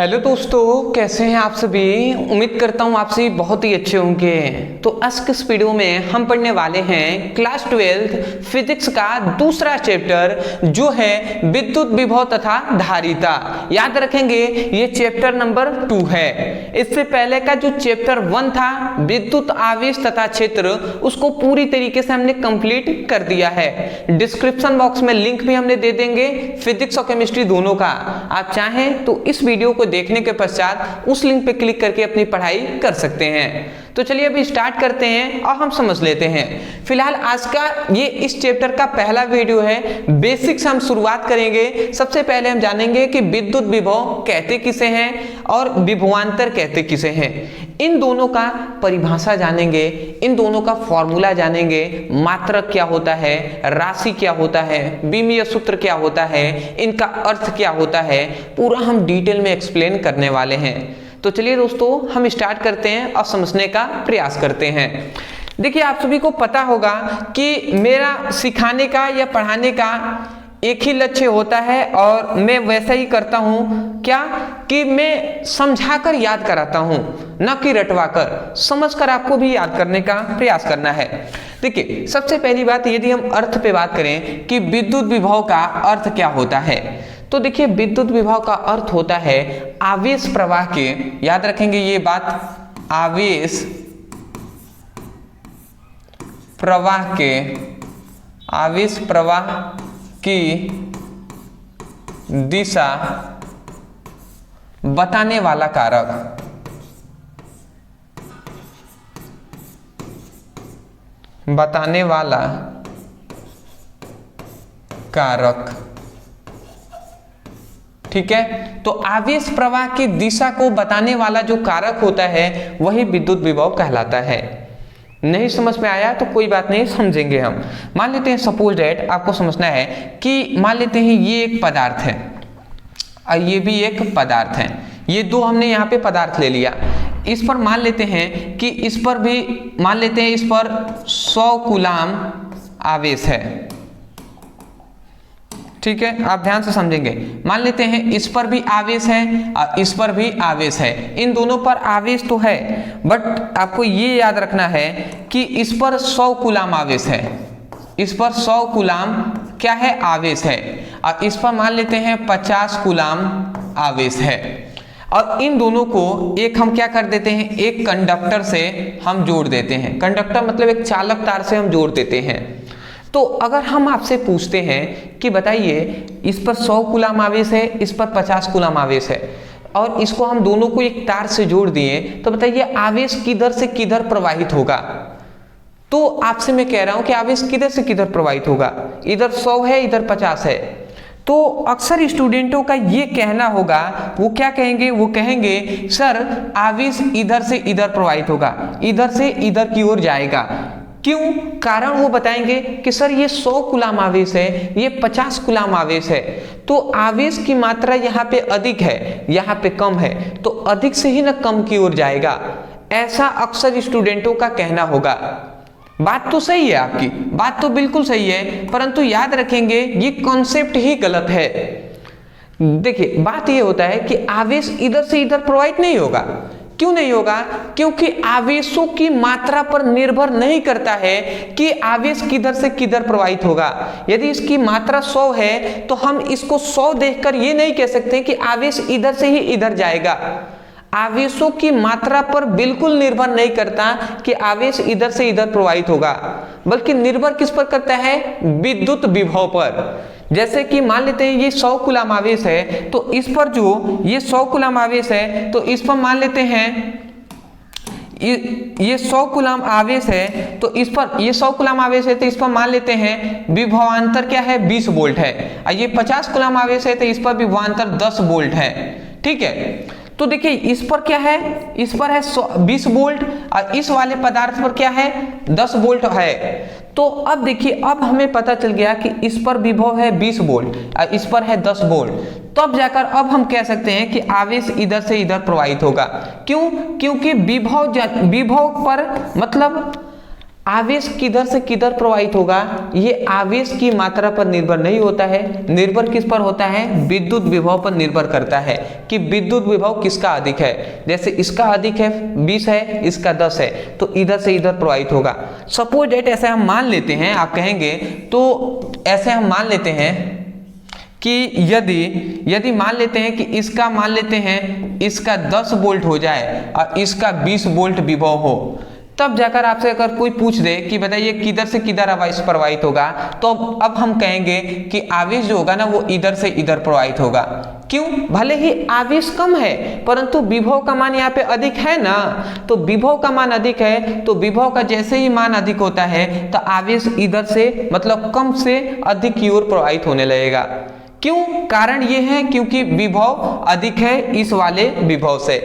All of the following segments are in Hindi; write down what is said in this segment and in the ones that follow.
हेलो दोस्तों, कैसे हैं आप सभी। उम्मीद करता हूँ आप सभी बहुत ही अच्छे होंगे। तो आज के इस वीडियो में हम पढ़ने वाले हैं क्लास 12 फिजिक्स का दूसरा चैप्टर जो है विद्युत विभव तथा धारिता। याद रखेंगे ये चैप्टर नंबर 2 है। इससे पहले का जो चैप्टर 1 था विद्युत आवेश तथा क्षेत्र, उसको पूरी तरीके से हमने कंप्लीट कर दिया है। डिस्क्रिप्शन बॉक्स में लिंक भी हमने दे देंगे फिजिक्स और केमिस्ट्री दोनों का। आप चाहें तो इस वीडियो को देखने के पश्चात उस लिंक पे क्लिक करके अपनी पढ़ाई कर सकते हैं। तो चलिए अभी स्टार्ट करते हैं और हम समझ लेते हैं। फिलहाल आज का ये इस चैप्टर का पहला वीडियो है। बेसिक से हम शुरुआत करेंगे। सबसे पहले हम जानेंगे कि विद्युत विभव कहते किसे हैं और विभवांतर कहते किसे हैं। इन दोनों का परिभाषा जानेंगे, इन दोनों का फॉर्मूला जानेंगे, मात्रक क्या होता है, राशि क्या होता है, बीमीय सूत्र क्या होता है, इनका अर्थ क्या होता है, पूरा हम डिटेल में एक्सप्लेन करने वाले हैं। तो चलिए दोस्तों हम स्टार्ट करते हैं और समझने का प्रयास करते हैं। देखिए आप सभी को पता होगा कि मेरा सिखाने का या पढ़ाने का एक ही लक्ष्य होता है और मैं वैसा ही करता हूँ। क्या कि मैं समझाकर याद कराता हूँ, न कि रटवाकर। समझकर आपको भी याद करने का प्रयास करना है। देखिए सबसे पहली बात, यदि हम अर्थ पे बात करें कि विद्युत विभव का अर्थ क्या होता है, तो देखिए विद्युत विभव का अर्थ होता है आवेश प्रवाह के, याद रखेंगे ये बात, आवेश प्रवाह के, आवेश प्रवाह की दिशा बताने वाला कारक। बताने वाला कारक, ठीक है। तो आवेश प्रवाह की दिशा को बताने वाला जो कारक होता है वही विद्युत विभव कहलाता है। नहीं समझ में आया तो कोई बात नहीं, समझेंगे हम। मान लेते हैं सपोज दैट, आपको समझना है कि मान लेते हैं ये एक पदार्थ है और ये भी एक पदार्थ है। ये दो हमने यहाँ पे पदार्थ ले लिया। इस पर मान लेते हैं कि इस पर भी मान लेते हैं इस पर 100 कूलाम आवेश है, ठीक है। आप ध्यान से समझेंगे। मान लेते हैं इस पर भी आवेश है और इस पर भी आवेश है। इन दोनों पर आवेश तो है, बट आपको ये याद रखना है कि इस पर 100 कूलाम आवेश है, इस पर 100 कूलाम क्या है, आवेश है, और इस पर मान लेते हैं 50 कूलाम आवेश है। और इन दोनों को एक हम क्या कर देते हैं, एक कंडक्टर से हम जोड़ देते हैं। कंडक्टर मतलब एक चालक तार से हम जोड़ देते हैं। तो अगर हम आपसे पूछते हैं कि बताइए इस पर 100 कूलाम आवेश है, इस पर 50 कूलाम आवेश है, और इसको हम दोनों को एक तार से जोड़ दिए, तो बताइए आवेश किधर से किधर प्रवाहित होगा। तो आपसे मैं कह रहा हूं कि आवेश किधर से किधर प्रवाहित होगा, इधर 100 है इधर 50 है। तो अक्सर स्टूडेंटों का ये कहना होगा, वो क्या कहेंगे, वो कहेंगे सर आवेश इधर से इधर प्रवाहित होगा, इधर से इधर की ओर जाएगा। क्यों? कारण वो बताएंगे कि सर ये 100 कूलाम आवेश है, ये 50 कूलाम आवेश है, तो आवेश की मात्रा यहाँ पे अधिक है, यहाँ पे कम है, तो अधिक से ही ना कम की ओर जाएगा। ऐसा अक्सर स्टूडेंटों का कहना होगा। बात तो सही है, आपकी बात तो बिल्कुल सही है, परंतु याद रखेंगे ये कॉन्सेप्ट ही गलत है। देखिए बात ये होता है कि आवेश इधर से इधर प्रवाहित नहीं होगा। क्यों नहीं होगा? क्योंकि आवेशों की मात्रा पर निर्भर नहीं करता है कि आवेश किधर से किधर प्रवाहित होगा। यदि इसकी मात्रा 100 है तो हम इसको 100 देखकर ये नहीं कह सकते कि आवेश इधर से ही इधर जाएगा। आवेशों की मात्रा पर बिल्कुल निर्भर नहीं करता कि आवेश इधर से इधर प्रवाहित होगा, बल्कि निर्भर किस पर करता है, विद्युत विभव पर। जैसे कि मान लेते हैं ये 100 कूलाम आवेश है, तो इस पर जो ये 100 कूलाम आवेश है, तो इस पर मान लेते हैं ये 100 कूलाम आवेश है, तो इस पर ये 100 कूलाम आवेश है, तो इस पर मान लेते हैं विभवांतर क्या है, 20 वोल्ट है। और ये 50 कूलाम आवेश है, तो इस पर विभवांतर 10 वोल्ट है, ठीक है। तो देखिए इस पर क्या है, इस पर है 20 वोल्ट और इस वाले पदार्थ पर क्या है, 10 वोल्ट है। तो अब देखिए अब हमें पता चल गया कि इस पर विभव है 20 वोल्ट और इस पर है 10 वोल्ट। तब जाकर अब हम कह सकते हैं कि आवेश इधर से इधर प्रवाहित होगा। क्यों? क्योंकि विभव पर मतलब आवेश किधर से किधर प्रवाहित होगा, ये आवेश की मात्रा पर निर्भर नहीं होता है, निर्भर किस पर होता है, विद्युत विभव पर निर्भर करता है कि विद्युत विभव किसका अधिक है। जैसे इसका अधिक है 20 है, इसका 10 है, तो इधर से इधर प्रवाहित होगा। सपोज डेट ऐसे हम मान लेते हैं, आप कहेंगे तो ऐसे हम मान लेते हैं कि यदि मान लेते हैं कि इसका मान लेते हैं इसका 10 वोल्ट हो जाए और इसका 20 वोल्ट विभव हो, तब जाकर आपसे अगर कोई पूछ दे कि बताइए किधर से किधर आवेश प्रवाहित होगा, तो अब हम कहेंगे कि आवेश जो होगा ना वो इधर से इधर प्रवाहित होगा। क्यों? भले ही आवेश कम है परंतु विभव का मान यहाँ पे अधिक है ना, तो विभव का मान अधिक है, तो विभव का जैसे ही मान अधिक होता है तो आवेश इधर से मतलब कम से अधिक की ओर प्रवाहित होने लगेगा। क्यों? कारण ये है क्योंकि विभव अधिक है इस वाले विभव से।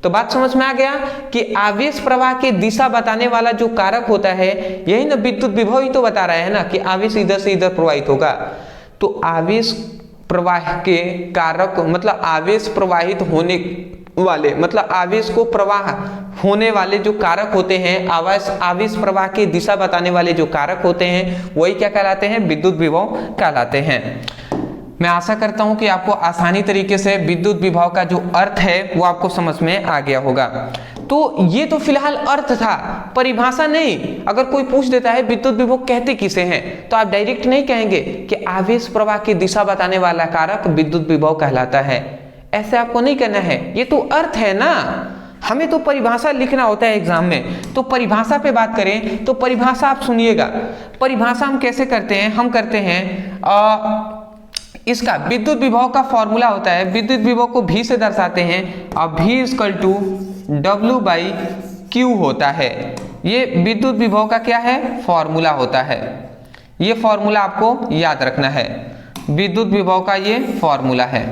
तो बात समझ में आ गया कि आवेश प्रवाह की दिशा बताने वाला जो कारक होता है, यही ना विद्युत विभव ही तो बता रहा है ना कि आवेश इधर से इधर प्रवाहित होगा। तो आवेश प्रवाह के कारक मतलब आवेश प्रवाहित होने वाले मतलब आवेश को प्रवाह होने वाले जो कारक होते हैं, आवेश प्रवाह की दिशा बताने वाले जो कारक होते हैं, वही क्या कहलाते हैं, विद्युत विभव कहलाते हैं। मैं आशा करता हूं कि आपको आसानी तरीके से विद्युत विभव का जो अर्थ है वो आपको समझ में आ गया होगा। तो ये तो फिलहाल अर्थ था, परिभाषा नहीं। अगर कोई पूछ देता है विद्युत विभव कहते किसे हैं, तो आप डायरेक्ट नहीं कहेंगे कि आवेश प्रवाह की दिशा बताने वाला कारक विद्युत विभव कहलाता है, ऐसे आपको नहीं कहना है। ये तो अर्थ है ना, हमें तो परिभाषा लिखना होता है एग्जाम में। तो परिभाषा पे बात करें तो परिभाषा आप सुनिएगा। परिभाषा हम कैसे करते हैं, हम करते हैं इसका विद्युत विभव का फॉर्मूला होता है, विद्युत विभव को V से दर्शाते हैं और V = W/Q होता है। ये विद्युत विभव का क्या है, फॉर्मूला होता है। ये फॉर्मूला आपको याद रखना है, विद्युत विभव का ये फॉर्मूला है।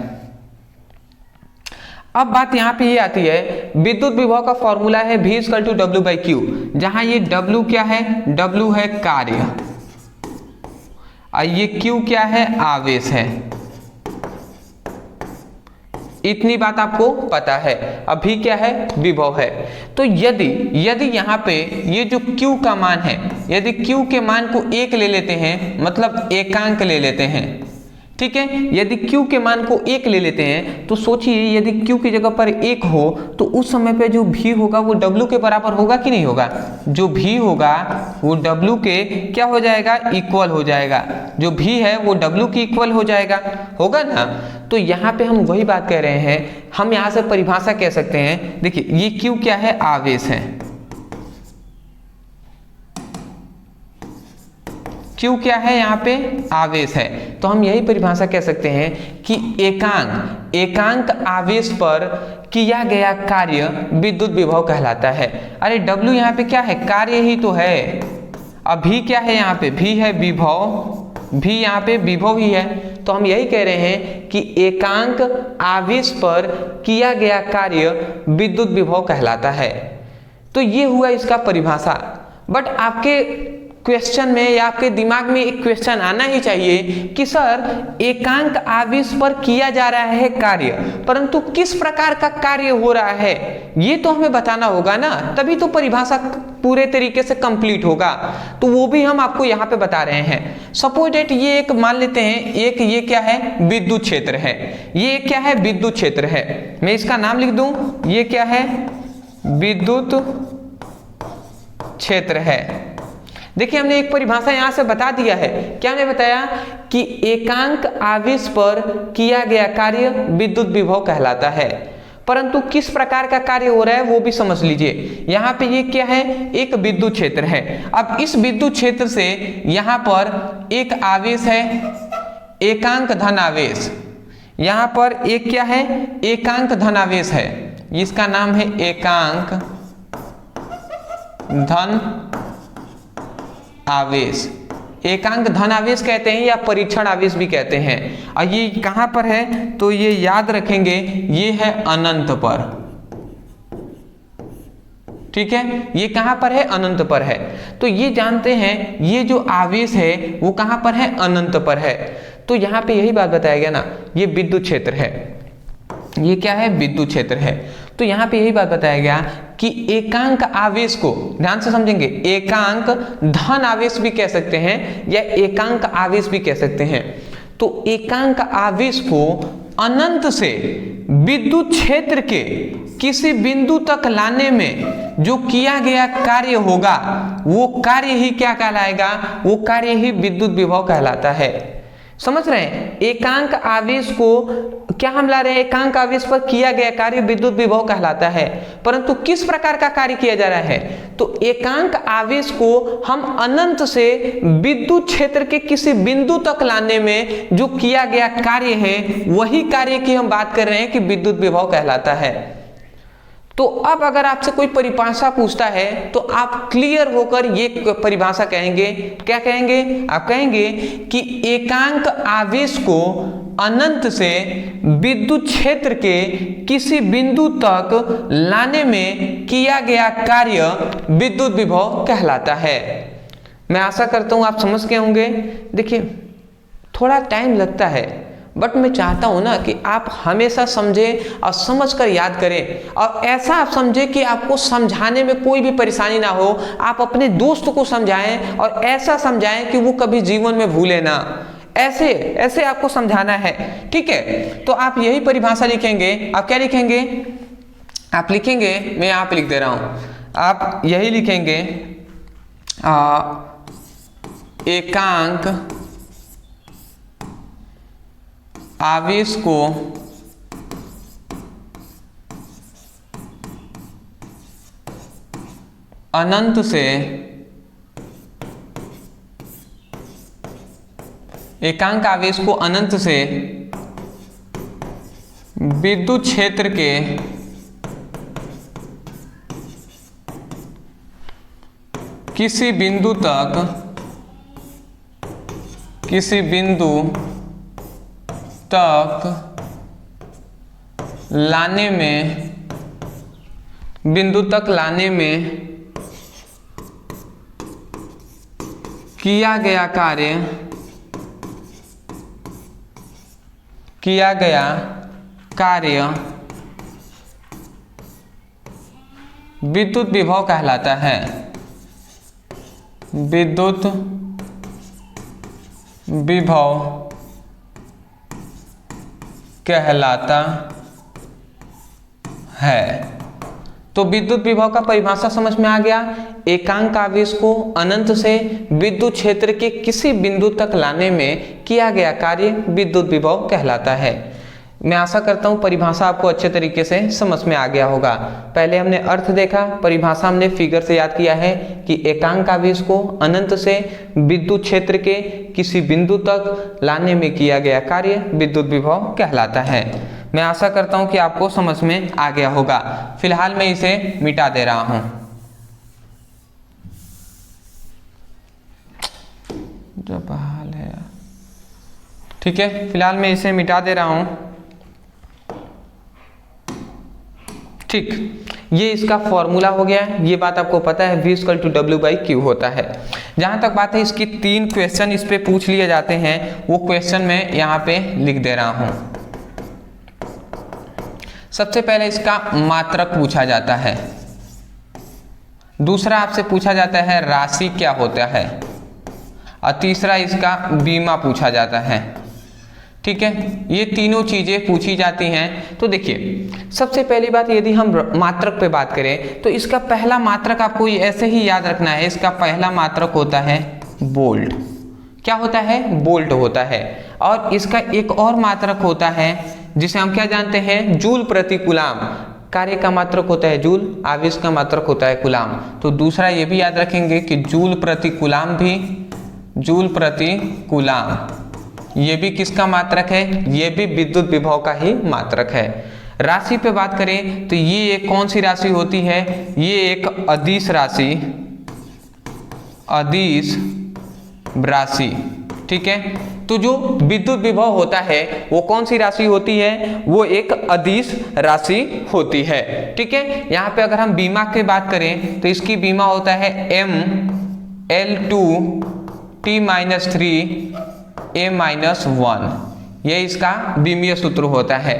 अब बात यहाँ पे ये आती है, विद्युत विभव का फॉर्मूला है V = W/Q, जहां ये W क्या है, W है कार्य और ये Q क्या है, आवेश है। इतनी बात आपको पता है। अभी क्या है, विभव है। तो यदि यहाँ पे ये जो Q का मान है, यदि Q के मान को 1 ले लेते हैं मतलब एकांक ले लेते हैं, ठीक है, यदि Q के मान को 1 ले लेते हैं तो सोचिए यदि Q की जगह पर 1 हो तो उस समय पे जो V होगा वो W के बराबर होगा कि नहीं होगा। जो V होगा वो W के क्या हो जाएगा, इक्वल हो जाएगा। जो V है वो W की इक्वल हो जाएगा, होगा ना। तो यहाँ पे हम वही बात कह रहे हैं, हम यहाँ से परिभाषा कह सकते हैं। देखिए ये Q क्या है, आवेश है। Q क्या है, यहाँ पे आवेश है। तो हम यही परिभाषा कह सकते हैं कि एकांक आवेश पर किया गया कार्य विद्युत विभव कहलाता है। अरे W यहाँ पे क्या है, कार्य ही तो है। अब V क्या है, यहाँ पे V है विभव, V यहाँ पे विभव ही है। तो हम यही कह रहे हैं कि एकांक आवेश पर किया गया कार्य विद्युत विभव कहलाता है। तो ये हुआ इसका परिभाषा। बट आपके क्वेश्चन में या आपके दिमाग में एक क्वेश्चन आना ही चाहिए कि सर एकांक आवेश पर किया जा रहा है कार्य, परंतु किस प्रकार का कार्य हो रहा है ये तो हमें बताना होगा ना, तभी तो परिभाषा पूरे तरीके से कंप्लीट होगा। तो वो भी हम आपको यहाँ पे बता रहे हैं। सपोज डेट ये एक मान लेते हैं, एक ये क्या है, विद्युत क्षेत्र है। ये क्या है, विद्युत क्षेत्र है। मैं इसका नाम लिख दूं, ये क्या है, विद्युत क्षेत्र है। देखिए हमने एक परिभाषा यहां से बता दिया है। क्या हमने बताया कि एकांक आवेश पर किया गया कार्य विद्युत विभव कहलाता है, परंतु किस प्रकार का कार्य हो रहा है वो भी समझ लीजिए। यहाँ पे ये क्या है, एक विद्युत क्षेत्र है। अब इस विद्युत क्षेत्र से यहाँ पर एक आवेश है, एकांक धन आवेश। यहाँ पर एक क्या है, एकांक धन आवेश है, इसका नाम है एकांक धन आवेश। एकांक धन आवेश कहते हैं या परीक्षण आवेश भी कहते हैं। और ये कहां पर है, तो ये याद रखेंगे, ये है अनंत पर। ठीक है, ये कहां पर है, अनंत पर है। तो ये जानते हैं ये जो आवेश है वो कहां पर है, अनंत पर है। तो यहां पे यही बात बताया गया ना, ये विद्युत क्षेत्र है। ये क्या है, विद्युत क्षेत्र है। तो यहाँ पे यही बात बताया गया कि एकांक आवेश को ध्यान से समझेंगे, एकांक धन आवेश भी कह सकते हैं या एकांक आवेश भी कह सकते हैं। तो एकांक आवेश को अनंत से विद्युत क्षेत्र के किसी बिंदु तक लाने में जो किया गया कार्य होगा वो कार्य ही क्या कहलाएगा, वो कार्य ही विद्युत विभव कहलाता है। समझ रहे हैं, एकांक आवेश को क्या हम ला रहे हैं, एकांक आवेश पर किया गया कार्य विद्युत विभव कहलाता है। परंतु किस प्रकार का कार्य किया जा रहा है, तो एकांक आवेश को हम अनंत से विद्युत क्षेत्र के किसी बिंदु तक लाने में जो किया गया कार्य है वही कार्य की हम बात कर रहे हैं कि विद्युत विभव कहलाता है। तो अब अगर आपसे कोई परिभाषा पूछता है तो आप क्लियर होकर ये परिभाषा कहेंगे, क्या कहेंगे, आप कहेंगे कि एकांक आवेश को अनंत से विद्युत क्षेत्र के किसी बिंदु तक लाने में किया गया कार्य विद्युत विभव कहलाता है। मैं आशा करता हूं आप समझ गए होंगे। देखिए थोड़ा टाइम लगता है बट मैं चाहता हूं ना कि आप हमेशा समझें और समझकर याद करें, और ऐसा आप समझें कि आपको समझाने में कोई भी परेशानी ना हो। आप अपने दोस्त को समझाएं और ऐसा समझाएं कि वो कभी जीवन में भूले ना, ऐसे ऐसे आपको समझाना है, ठीक है। तो आप यही परिभाषा लिखेंगे। आप क्या लिखेंगे, आप लिखेंगे, मैं यहाँ पे लिख दे रहा हूं, आप यही लिखेंगे एकांक आवेश को अनंत से एकांक आवेश को अनंत से विद्युत क्षेत्र के किसी बिंदु तक लाने में किया गया कार्य विद्युत विभव कहलाता है। विद्युत विभव कहलाता है। तो विद्युत विभव का परिभाषा समझ में आ गया। एकांक आवेश को अनंत से विद्युत क्षेत्र के किसी बिंदु तक लाने में किया गया कार्य विद्युत विभव कहलाता है। मैं आशा करता हूं परिभाषा आपको अच्छे तरीके से समझ में आ गया होगा। पहले हमने अर्थ देखा, परिभाषा हमने फिगर से याद किया है कि एकांक आवेश को अनंत से विद्युत क्षेत्र के किसी बिंदु तक लाने में किया गया कार्य विद्युत विभव कहलाता है। मैं आशा करता हूं कि आपको समझ में आ गया होगा। फिलहाल मैं इसे मिटा दे रहा हूं। जो बहाल है, ठीक है, फिलहाल मैं इसे मिटा दे रहा हूं। ठीक, ये इसका फॉर्मूला हो गया। ये बात आपको पता है, V = W/Q होता है। जहां तक बात है इसकी 3 क्वेश्चन इस पे पूछ लिए जाते हैं, वो क्वेश्चन मैं यहाँ पे लिख दे रहा हूं। सबसे पहले इसका मात्रक पूछा जाता है, दूसरा आपसे पूछा जाता है राशि क्या होता है, और तीसरा इसका बीमा पूछा जाता है। ठीक है, ये तीनों चीजें पूछी जाती हैं। तो देखिए सबसे पहली बात, यदि हम मात्रक पे बात करें तो इसका पहला मात्रक आपको ऐसे ही याद रखना है। इसका पहला मात्रक होता है वोल्ट। क्या होता है? वोल्ट होता है। और इसका एक और मात्रक होता है जिसे हम क्या जानते हैं? जूल प्रति कूलाम। कार्य का मात्रक होता है जूल, आवेश का मात्रक होता है कूलाम। तो दूसरा ये भी याद रखेंगे कि जूल प्रति कूलाम भी, जूल प्रति कूलाम ये भी किसका मात्रक है? ये भी विद्युत विभव का ही मात्रक है। राशि पे बात करें तो ये एक कौन सी राशि होती है? ये एक अदिश राशि, अदिश राशि। ठीक है, तो जो विद्युत विभव होता है वो कौन सी राशि होती है? वो एक अदिश राशि होती है। ठीक है, यहाँ पे अगर हम बीमा की बात करें तो इसकी बीमा होता है ML2T-3 A-1। ये इसका बीमीय सूत्र होता है।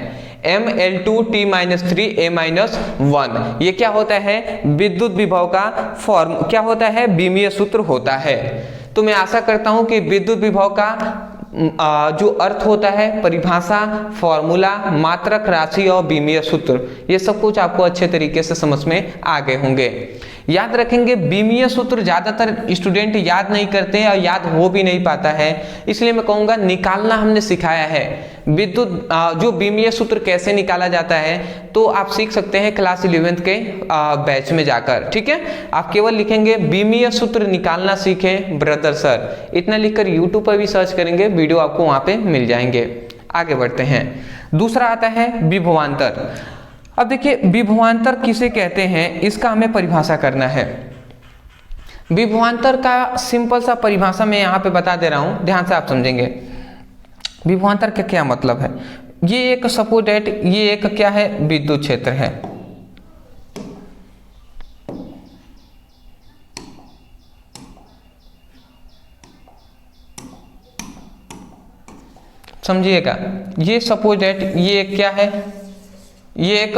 ML2T-3A-1। ये क्या होता है, विद्युत विभव का फॉर्म क्या होता है, बीमीय सूत्र होता है। तो मैं आशा करता हूं कि विद्युत विभव का जो अर्थ होता है, परिभाषा, फॉर्मूला, मात्रक, राशि और बीमीय सूत्र, ये सब कुछ आपको अच्छे तरीके से समझ में आ गए होंगे। याद रखेंगे, बीमीय सूत्र ज्यादातर स्टूडेंट याद नहीं करते हैं और याद हो भी नहीं पाता है, इसलिए मैं कहूँगा निकालना हमने सिखाया है। विद्युत जो बीमीय सूत्र कैसे निकाला जाता है तो आप सीख सकते हैं क्लास 11th के बैच में जाकर, ठीक है। आप केवल लिखेंगे बीमीय सूत्र निकालना सीखें ब्रदर सर, इतना लिखकर यूट्यूब पर भी सर्च करेंगे, वीडियो आपको वहां पे मिल जाएंगे। आगे बढ़ते हैं। दूसरा आता है विभवांतर। अब देखिए विभवांतर किसे कहते हैं, इसका हमें परिभाषा करना है। विभवांतर का सिंपल सा परिभाषा मैं यहाँ पे बता दे रहा हूँ, ध्यान से आप समझेंगे। विभवांतर का क्या मतलब है, ये एक सपोज दैट ये एक क्या है, विद्युत क्षेत्र है। समझिएगा, ये सपोज दैट ये एक क्या है, ये एक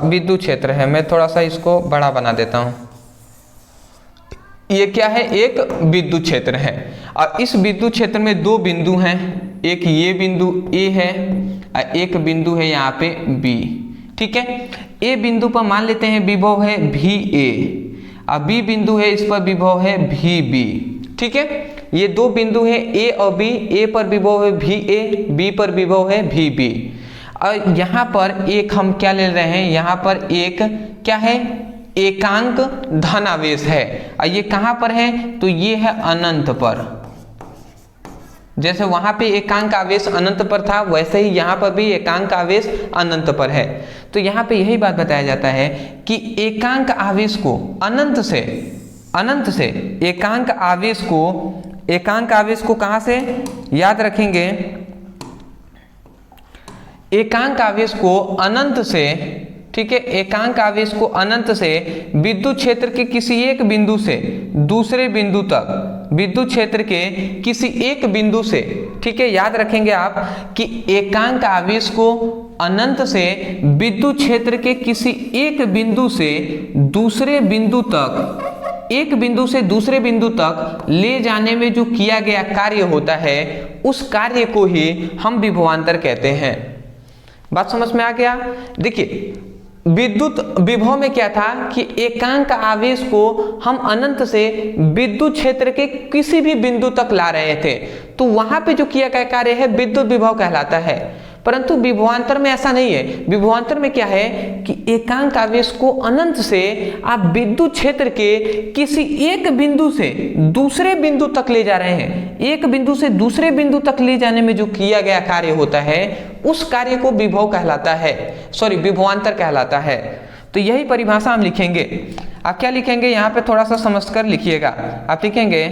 विद्युत क्षेत्र है। मैं थोड़ा सा इसको बड़ा बना देता हूं। ये क्या है, एक विद्युत क्षेत्र है और इस विद्युत क्षेत्र में दो बिंदु हैं, एक ये बिंदु A है और एक बिंदु है यहाँ पे B, ठीक है। A बिंदु पर मान लेते हैं विभव है VA और B बिंदु है, इस पर विभव है VB, ठीक है। ये दो बिंदु है A और B, A पर विभव है VA, B पर विभव है VB। और यहाँ पर एक हम क्या ले रहे हैं, यहाँ पर एक क्या है, एकांक धनावेश है और ये कहाँ पर है, तो ये है अनंत पर। जैसे वहां पे एकांक आवेश अनंत पर था, वैसे ही यहाँ पर भी एकांक आवेश अनंत पर है। तो यहाँ पे यही बात बताया जाता है कि एकांक आवेश को अनंत से एकांक आवेश को कहाँ से याद रखेंगे, एकांक आवेश को अनंत से, ठीक है, एकांक आवेश को अनंत से विद्युत क्षेत्र के किसी एक बिंदु से दूसरे बिंदु तक, विद्युत क्षेत्र के किसी एक बिंदु से, ठीक है, याद रखेंगे आप कि एकांक आवेश को अनंत से विद्युत क्षेत्र के किसी एक बिंदु से दूसरे बिंदु तक, एक बिंदु से दूसरे बिंदु तक ले जाने में जो किया गया कार्य होता है, उस कार्य को ही हम विभवांतर कहते हैं। बात समझ में आ गया। देखिए विद्युत विभव में क्या था कि एकांक आवेश को हम अनंत से विद्युत क्षेत्र के किसी भी बिंदु तक ला रहे थे, तो वहां पे जो किया गया कार्य है विद्युत विभव कहलाता है। परंतु विभवांतर में ऐसा नहीं है। विभवांतर में क्या है कि एकांक आवेश को अनंत से आप विद्युत क्षेत्र के किसी एक बिंदु से दूसरे बिंदु तक ले जा रहे हैं। एक बिंदु से दूसरे बिंदु तक ले जाने में जो किया गया कार्य होता है, उस कार्य को विभव कहलाता है, सॉरी विभवांतर कहलाता है। तो यही परिभाषा हम लिखेंगे। आप क्या लिखेंगे, यहाँ पे थोड़ा सा समझकर लिखिएगा। आप लिखेंगे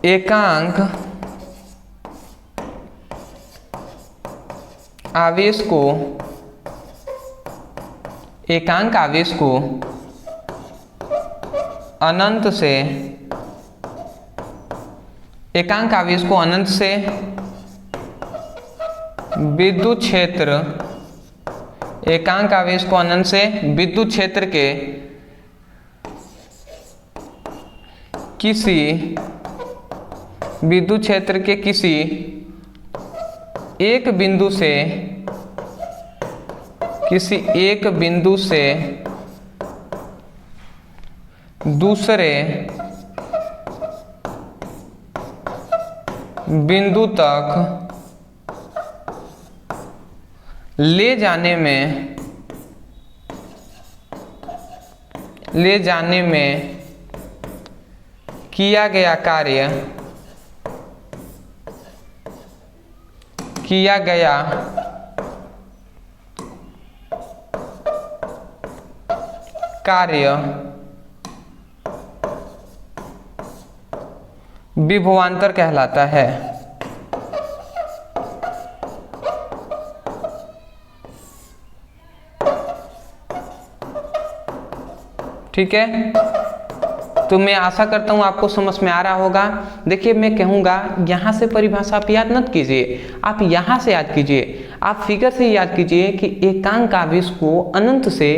एकांक आवेश को, एकांक आवेश को अनंत से, एकांक आवेश को अनंत से विद्युत क्षेत्र, एकांक आवेश को अनंत से विद्युत क्षेत्र के किसी, विद्युत क्षेत्र के किसी एक बिंदु से, किसी एक बिंदु से दूसरे बिंदु तक ले जाने में किया गया कार्य, किया गया कार्य विभवांतर कहलाता है। ठीक है, तो मैं आशा करता हूं आपको समझ में आ रहा होगा। देखिए मैं कहूंगा यहां से परिभाषा आप याद मत कीजिए, आप यहां से याद कीजिए। आप फिगर से याद कीजिए कि एकांक आवेश को अनंत से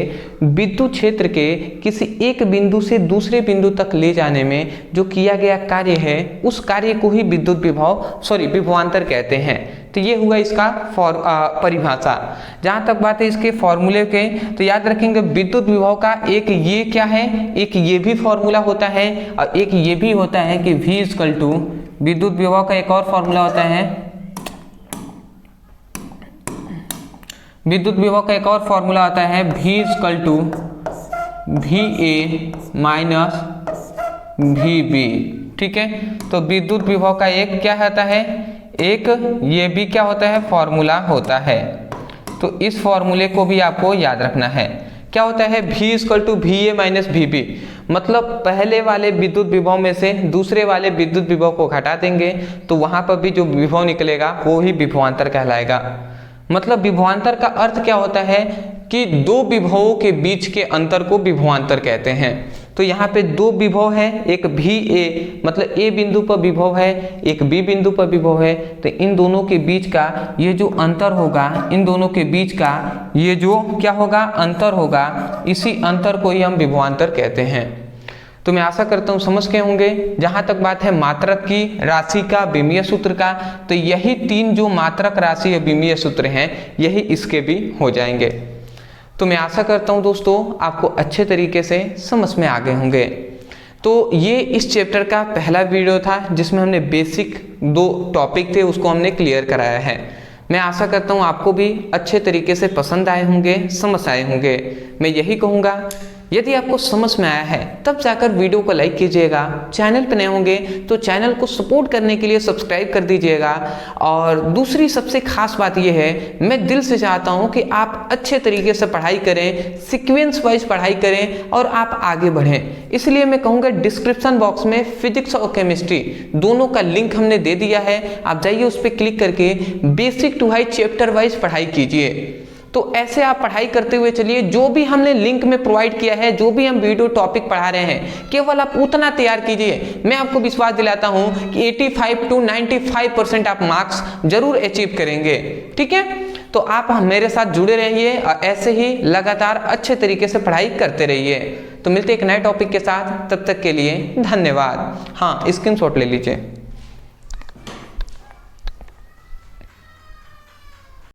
विद्युत क्षेत्र के किसी एक बिंदु से दूसरे बिंदु तक ले जाने में जो किया गया कार्य है उस कार्य को ही विद्युत विभवांतर कहते हैं। तो ये हुआ इसका परिभाषा। जहाँ तक बात है इसके फॉर्मूले के, तो याद रखेंगे विद्युत विभव का एक ये क्या है, एक ये भी फॉर्मूला होता है और एक ये भी होता है कि V इक्वल टू, विद्युत विभव का एक और फॉर्मूला होता है, विद्युत विभव का एक और फॉर्मूला होता है V equal to VA minus VB। ठीक है, तो विद्युत विभव का एक क्या होता है, एक ये भी क्या होता है, फॉर्मूला होता है। तो इस फॉर्मूले को भी आपको याद रखना है। क्या होता है, V equal to VA minus VB, मतलब पहले वाले विद्युत विभव में से दूसरे वाले विद्युत विभव को घटा देंगे तो वहां पर भी जो विभव निकलेगा वो ही विभवांतर कहलाएगा। मतलब विभवांतर का अर्थ क्या होता है कि दो विभवों के बीच के अंतर को विभवांतर कहते हैं। तो यहाँ पे दो विभव है, एक VA मतलब A बिंदु पर विभव है, एक B बिंदु पर विभव है। तो इन दोनों के बीच का ये जो अंतर होगा, इन दोनों के बीच का ये जो क्या होगा, अंतर होगा, इसी अंतर को ही हम विभवांतर कहते हैं। तो मैं आशा करता हूँ समझ गए होंगे। जहाँ तक बात है मात्रक की, राशि का, विमीय सूत्र का, तो यही तीन जो मात्रक, राशि या विमीय सूत्र हैं यही इसके भी हो जाएंगे। तो मैं आशा करता हूँ दोस्तों आपको अच्छे तरीके से समझ में आ गए होंगे। तो ये इस चैप्टर का पहला वीडियो था जिसमें हमने बेसिक दो टॉपिक थे उसको हमने क्लियर कराया है। मैं आशा करता हूँ आपको भी अच्छे तरीके से पसंद आए होंगे, समझ आए होंगे। मैं यही कहूँगा यदि आपको समझ में आया है तब जाकर वीडियो को लाइक कीजिएगा, चैनल पर नए होंगे तो चैनल को सपोर्ट करने के लिए सब्सक्राइब कर दीजिएगा। और दूसरी सबसे खास बात यह है, मैं दिल से चाहता हूं कि आप अच्छे तरीके से पढ़ाई करें, सीक्वेंस वाइज पढ़ाई करें और आप आगे बढ़ें। इसलिए मैं कहूँगा डिस्क्रिप्शन बॉक्स में फिजिक्स और केमिस्ट्री दोनों का लिंक हमने दे दिया है, आप जाइए उस पर क्लिक करके basic to high chapter wise पढ़ाई कीजिए। तो ऐसे आप पढ़ाई करते हुए चलिए, जो भी हमने लिंक में प्रोवाइड किया है, जो भी हम वीडियो टॉपिक पढ़ा रहे हैं, केवल आप उतना तैयार कीजिए। मैं आपको विश्वास दिलाता हूं कि 85 to 95% आप मार्क्स जरूर अचीव करेंगे। ठीक है, तो आप मेरे साथ जुड़े रहिए और ऐसे ही लगातार अच्छे तरीके से पढ़ाई करते रहिए। तो मिलते एक नए टॉपिक के साथ, तब तक के लिए धन्यवाद। हाँ, स्क्रीनशॉट ले लीजिए।